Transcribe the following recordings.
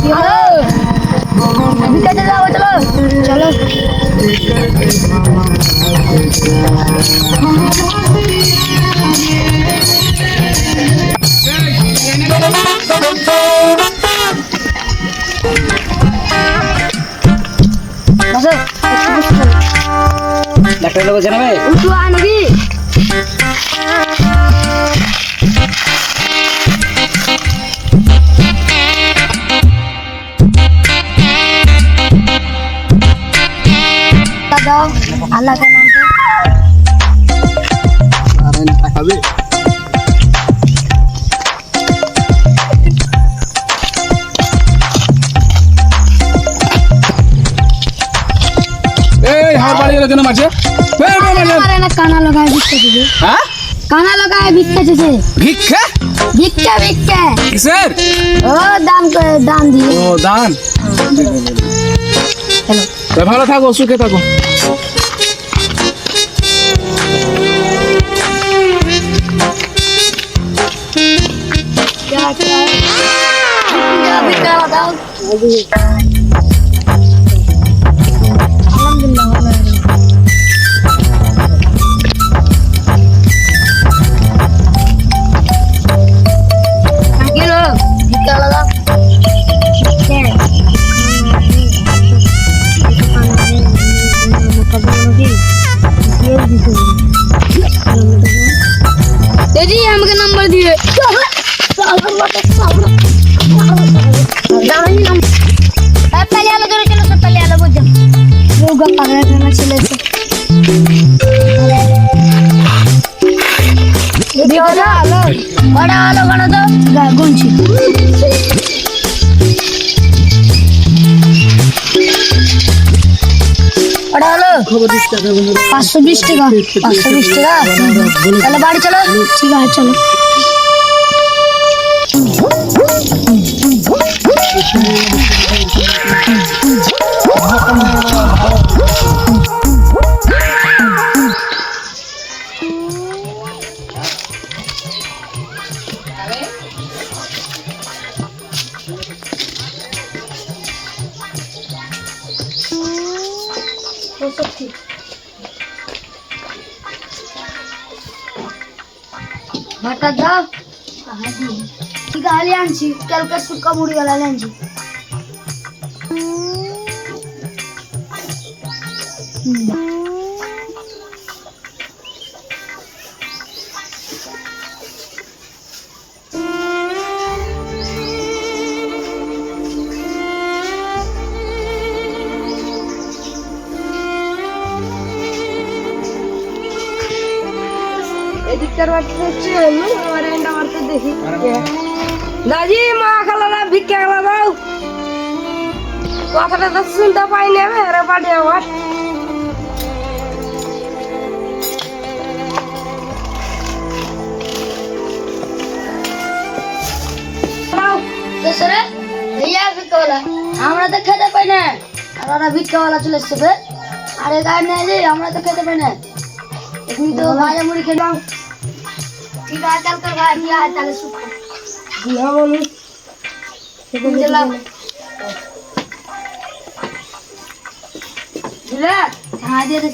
चलो ডাক্তার লোক জানাবে উঠু আনবি দাও আল্লাহ का नाम पे আরে টাকাবে এই হার বাড়ি গেল কেন মারছে अरे ना काना लगाए भिक्षा दे হ্যাঁ काना लगाए भिक्षा दे ভিক্ষা भिक्षा भिक्षा কিসের ओ दान दिए ও দান चलो তো ভালো থাকো সুখে থাকো क्या क्या क्या भिक्षा लगाओ दीदी हमके नंबर दिए पहले आलो चलो चलो सब पहले आलो बुझ वो गप्पा करना चले से देखो ना बड़ा आलो बड़ा तो गुंची बड़ा आलो 520 টাকা 520 টাকা चलो बाड़ी चलो ठीक है चलो भाटा जाओ ठीक है ले आंची कल का सुक्का मुड़ी वाला ले आंची दादी माँ खाला भिक्षा खाला दाओ কথাটা তো শুনতে পাইনি আমি আরে বাড়ি আমার কেসরে भैया भिक्षा वाला আমরা তো খেতে পাই না আর ওরা भिक्षा वाला চলে আসছে আরে গায় না যে আমরা তো খেতে পাই না তুমি তো ভাজা মুড়ি খেয়ে নাও ঠিক আছে কাল করে গায় নিয়ে আয় তাহলে সুখ দিয়া বলি চলাও দিলে হ্যাঁ দিয়ে দে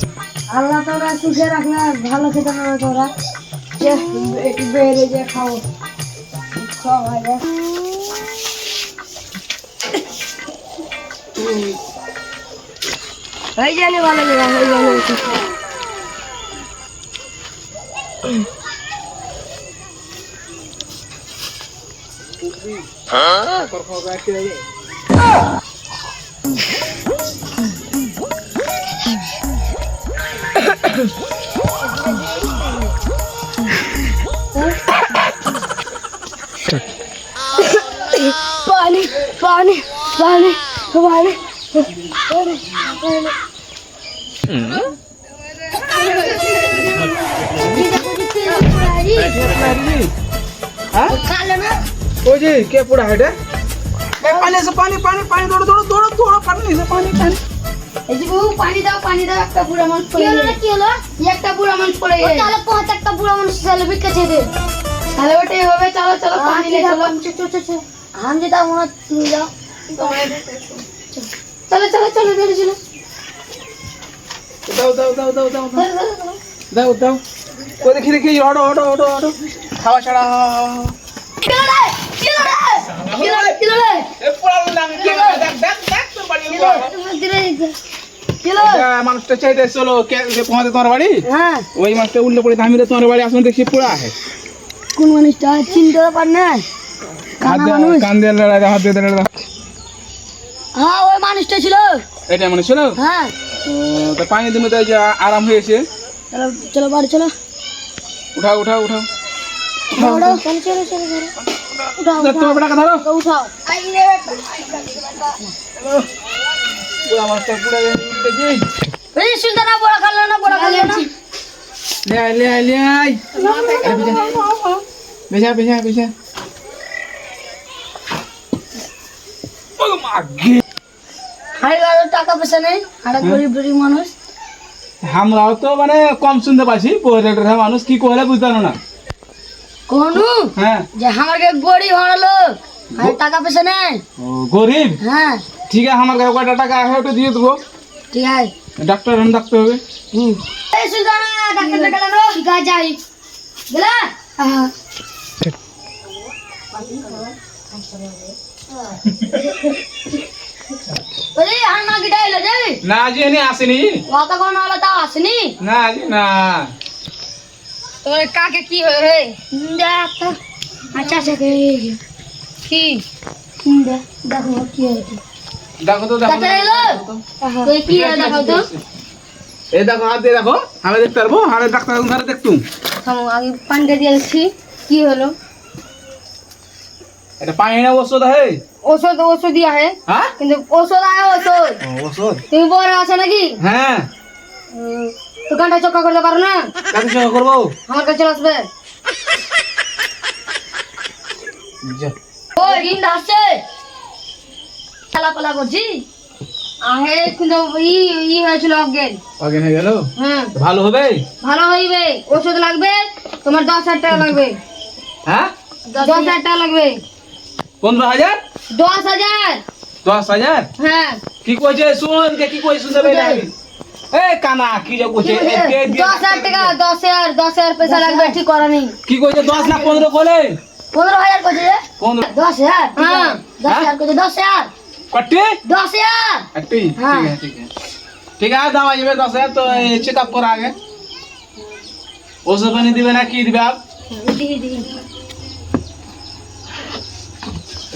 আল্লাহ তোরা সুখে রাখনা ভালো খেতে না তোরা যে একটু বেরে যে খাও খাও আরে হয়ে জানি ভালো লাগে হয়ে জানি হ্যাঁ করখো গাছে রে पानी पानी पानी पानी ओजी क्या पूरा है डे पानी से पानी पानी पानी दौड़ो दौड़ो दौड़ो दौड़ो पानी से पानी पानी এই যে বাবু পানি দাও একটা বুড়া মানুষ পড়ে গেল কি হলো একটা বুড়া মানুষ পড়ে গেল তাহলে পাঁচ একটা বুড়া মানুষ চলে বিকেছে দে তাহলে ওটাই হবে চলো চলো পানি নিয়ে চলো हम जे दाओ ना तुम जाओ চলো চলো চলো চলো চলো দাও দাও দাও দাও দাও দাও দাও ওই দেখি দেখি অটো অটো অটো অটো খাওয়া ছাড়া কিলো রে কিলো রে কিলো রে কিলো রে এ পুরাল না দেখ দেখ দেখ তোর বাড়ি কিলো মানুষটা চাইতে চলো কে পৌঁছাতে তোমার বাড়ি হ্যাঁ ওই মানুষটা উল্লে পড়ে ধামিরে তোমার বাড়ি আসুন দেখি পুরা আছে কোন মানুষটা চিনতে পার না কানা মানুষ কান দিয়ে লড়াই হাত দিয়ে লড়াই হ্যাঁ ওই মানুষটা ছিল এটা মানে ছিল হ্যাঁ তো পানি দিনে তো এই যে আরাম হয়েছে চলো চলো বাড়ি চলো উঠাও উঠাও উঠাও উঠাও চলো চলো চলো উঠাও তোমার বেটাকে ধরো উঠাও পুরা মাছটা পুরা উঠেছে এই শুনতে না বড় খালো না বড় খালো না ले आई ले आई ले आई बेजा बेजा बेजा ओ मागे হাই গাড়ি টাকা পয়সা নেই আর গরিব গরিব মানুষ আমরাও তো মানে কম শুনতে পাচ্ছি পয়সাটা মানুষ কি কইলে বুঝতাম না কোনু হ্যাঁ যে আমাকে গরিব হওয়ার লোক আর টাকা পয়সা নেই ও গরিব হ্যাঁ ঠিক আছে আমার কাছে কয়টা টাকা আছে ওটা দিয়ে দেবো ঠিক আছে ডাক্তার রান ডাকতে হবে এই সুলতানা ডাক্তার ডেকে আনো ঠিক আছে যাই গেলা হ্যাঁ বলি আর মা কি ডাইলো যাবি না আজ এনে আসেনি কথা কোন হলো তাও আসেনি না আজ না তোর কাকে কি হয়ে রে দেখ আচ্ছা আচ্ছা কি দেখো কি হয়েছে দেখো তো দেখো ডাক্তার এলো তুই কি দেখো তো এই দেখো হাত দিয়ে দেখো আমি দেখতে পারবো আরে ডাক্তার ঘরে দেখতুম থামো আগে পানিটা দিয়ে দিচ্ছি কি হলো এটা পানি না ওষুধ হে ওষুধ ওষুধ দিয়া है হ্যাঁ কিন্তু ওষুধ আয় ওষুধ ওষুধ তুমি বড় আছে নাকি হ্যাঁ দোকানটা চক্কা করতে পারো না কাকে সঙ্গে করবো আমার কাছে চলে আসবে যা। ওই রিন আসছে পালা করছি আহে কিন্তু ই ই হয়েছিল অজ্ঞান অজ্ঞান হয়ে গেল হ্যাঁ ভালো হবে ভালো হইবে ওষুধ লাগবে তোমার 10,000 টাকা লাগবে হ্যাঁ 10,000 টাকা লাগবে 15,000 10,000 10,000 হ্যাঁ কি কইছে শুন কে কি কইছে শুনতে পেলে এ কানা কি যে কইছে এ কে দিয়ে 10,000 টাকা 10,000 পয়সা লাগবে ঠিক করা নেই কি কইছে 10 না 15 কইলে 15,000 কইছে 15 10,000 হ্যাঁ 10,000 কইছে 10,000 कट्टी 10,000 कट्टी हाँ। ठीक है दावा ये 10,000 तो चेकअप करा आगे ओसे बनी दिबे ना की दिबे आप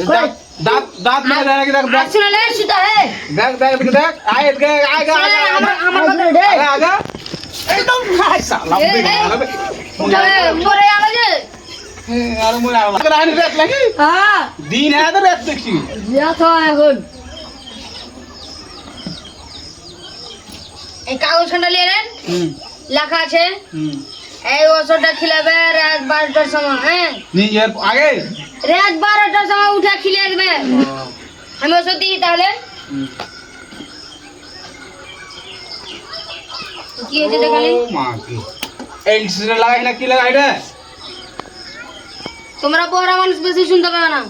दांत दांत दांत में देना की देख देख আসলে সেটা হে देख देख देख आए आएगा আমার আমার কথা রে आएगा आएगा एकदम खाई साला ए, উঠালে মরে গেল যে अरे मोला अगर आने रेत लगी হ্যাঁ दिन है तो रेत देखी যা তো এখন এই কাগজখানটা নিয়ে নেন লেখা আছে এই ওষুধটা খিলাবে রাত 12টার সময় হ্যাঁ नहीं यार आगे রাত 12টার সময় উঠে খিলিয়ে দেবে আমি ওষুধ দিই তাহলে কি হয়েছে দেখালি मां की एल्सिन लगाई ना की लगाई रे তোমরা বড় মানুষ বেশি শুনতে পাবে না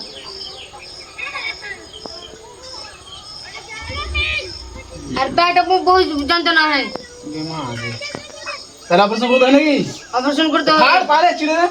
আর পেটে বহুত যন্ত্রণা হয় তাহলে অপারেশন করতে হয় নাকি অপারেশন করতে হবে ফাড় পারে ছিড়ে দে